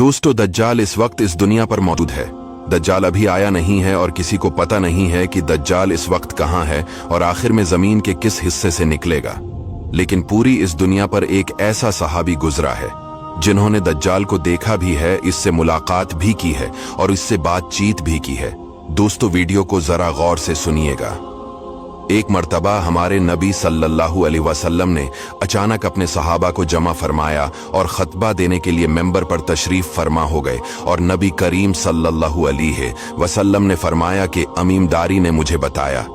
दोस्तों, दज्जाल इस वक्त इस दुनिया पर मौजूद है। दज्जाल अभी आया नहीं है और किसी को पता नहीं है कि दज्जाल इस वक्त कहां है और आखिर में जमीन के किस हिस्से से निकलेगा। लेकिन पूरी इस दुनिया पर एक ऐसा सहाबी गुजरा है जिन्होंने दज्जाल को देखा भी है, इससे मुलाकात भी की है और इससे बातचीत भी की है। दोस्तों, वीडियो को जरा गौर से सुनिएगा। एक मर्तबा हमारे नबी सल्लल्लाहु अलैहि वसल्लम ने अचानक अपने सहाबा को जमा फरमाया और खतबा देने के लिए मेंबर पर तशरीफ फरमा हो गए और नबी करीम सल्लल्लाहु अलैहि वसल्लम ने फरमाया कि अमीमदारी ने मुझे बताया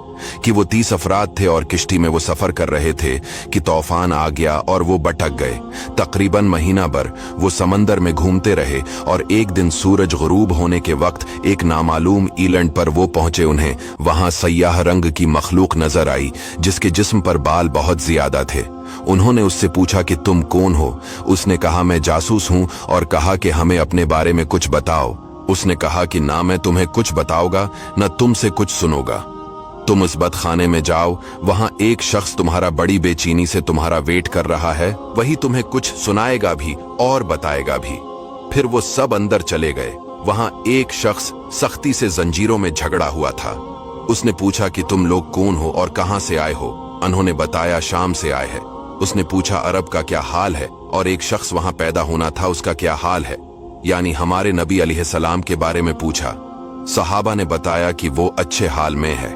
कि वो 30 अफराद थे और किश्ती में वो सफर कर रहे थे कि तूफान आ गया और वो भटक गए। तकरीबन महीना भर वो समंदर में घूमते रहे और एक दिन सूरज गुरूब होने के वक्त एक नामालूम ईलैंड पर वो पहुंचे। उन्हें वहां सयाह रंग की मखलूक नजर आई जिसके जिस्म पर बाल बहुत ज्यादा थे। उन्होंने उससे पूछा कि तुम कौन हो? उसने कहा, मैं जासूस हूं, और कहा कि हमें अपने बारे में कुछ बताओ। उसने कहा कि ना मैं तुम्हें कुछ बताऊंगा न तुमसे कुछ सुनूंगा। तुम उस बदखाने में जाओ, वहां एक शख्स तुम्हारा बड़ी बेचैनी से तुम्हारा वेट कर रहा है, वही तुम्हें कुछ सुनाएगा भी और बताएगा भी। फिर वो सब अंदर चले गए। वहां एक शख्स सख्ती से जंजीरों में झगड़ा हुआ था। उसने पूछा कि तुम लोग कौन हो और कहां से आए हो? उन्होंने बताया, शाम से आए हैं। उसने पूछा, अरब का क्या हाल है? और एक शख्स वहां पैदा होना था, उसका क्या हाल है? यानी हमारे नबी अलैहिस्सलाम के बारे में पूछा। सहाबा ने बताया कि वो अच्छे हाल में है।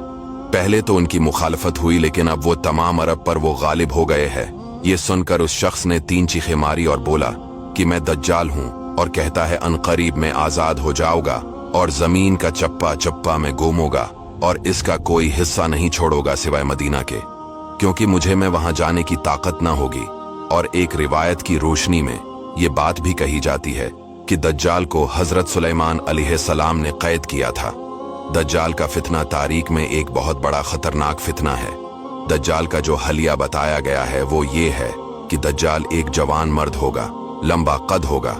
पहले तो उनकी मुखालफत हुई, लेकिन अब वो तमाम अरब पर वो गालिब हो गए हैं। ये सुनकर उस शख्स ने 3 चीखें मारी और बोला कि मैं दज्जाल हूं और कहता है अनकरीब में आजाद हो जाऊंगा और जमीन का चप्पा चप्पा में घूमूंगा और इसका कोई हिस्सा नहीं छोड़ूंगा सिवाय मदीना के, क्योंकि मुझे में वहां जाने की ताकत ना होगी। और एक रिवायत की रोशनी में ये बात भी कही जाती है कि दज्जाल को हजरत सुलेमान अलैहिस्सलाम ने कैद किया था। दज्जाल का फितना तारीख में एक बहुत बड़ा खतरनाक फितना है। दज्जाल का जो हलिया बताया गया है वो ये है कि दज्जाल एक जवान मर्द होगा, लंबा कद होगा,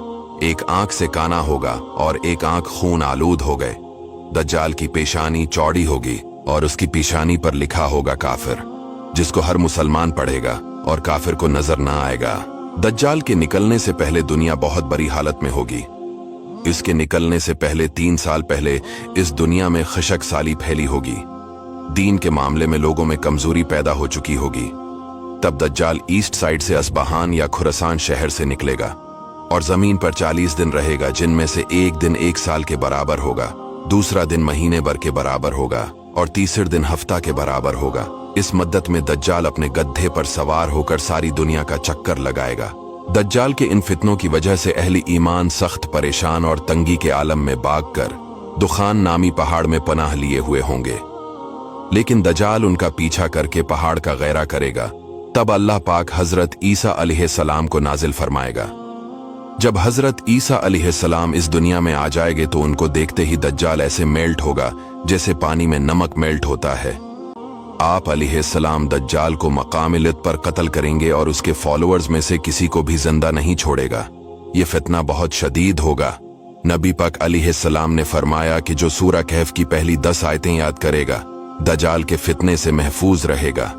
एक आंख से काना होगा और एक आंख खून आलूद हो गए। दज्जाल की पेशानी चौड़ी होगी और उसकी पेशानी पर लिखा होगा काफिर, जिसको हर मुसलमान पढ़ेगा और काफिर को नजर ना आएगा। दज्जाल के निकलने से पहले दुनिया बहुत बुरी हालत में होगी। इसके निकलने से पहले 3 साल पहले इस दुनिया में खशक साली फैली होगी। दीन के मामले में लोगों में कमजोरी पैदा हो चुकी होगी। तब दज्जाल ईस्ट साइड से अस्बहान या खुरासान शहर से निकलेगा और जमीन पर 40 दिन रहेगा, जिनमें से एक दिन 1 साल के बराबर होगा, दूसरा दिन महीने भर के बराबर होगा और तीसरे दिन हफ्ता के बराबर होगा। इस मद्दत में दज्जाल अपने गद्धे पर सवार होकर सारी दुनिया का चक्कर लगाएगा। दज्जाल के इन फितनों की वजह से अहले ईमान सख्त परेशान और तंगी के आलम में भागकर दुखान नामी पहाड़ में पनाह लिए हुए होंगे। लेकिन दज्जाल उनका पीछा करके पहाड़ का गैरा करेगा। तब अल्लाह पाक हजरत ईसा अलैहिस्सलाम को नाजिल फरमाएगा। जब हजरत ईसा अलैहिस्सलाम इस दुनिया में आ जाएंगे तो उनको देखते ही दज्जाल ऐसे मेल्ट होगा जैसे पानी में नमक मेल्ट होता है। आप अलैहिस्सलाम दज्जाल को मकाम-ए-लित पर कत्ल करेंगे और उसके फॉलोअर्स में से किसी को भी जिंदा नहीं छोड़ेगा। ये फितना बहुत शदीद होगा। नबी पाक अलैहिस्सलाम ने फरमाया कि जो सूरह कहफ की पहली 10 आयतें याद करेगा दज्जाल के फितने से महफूज रहेगा।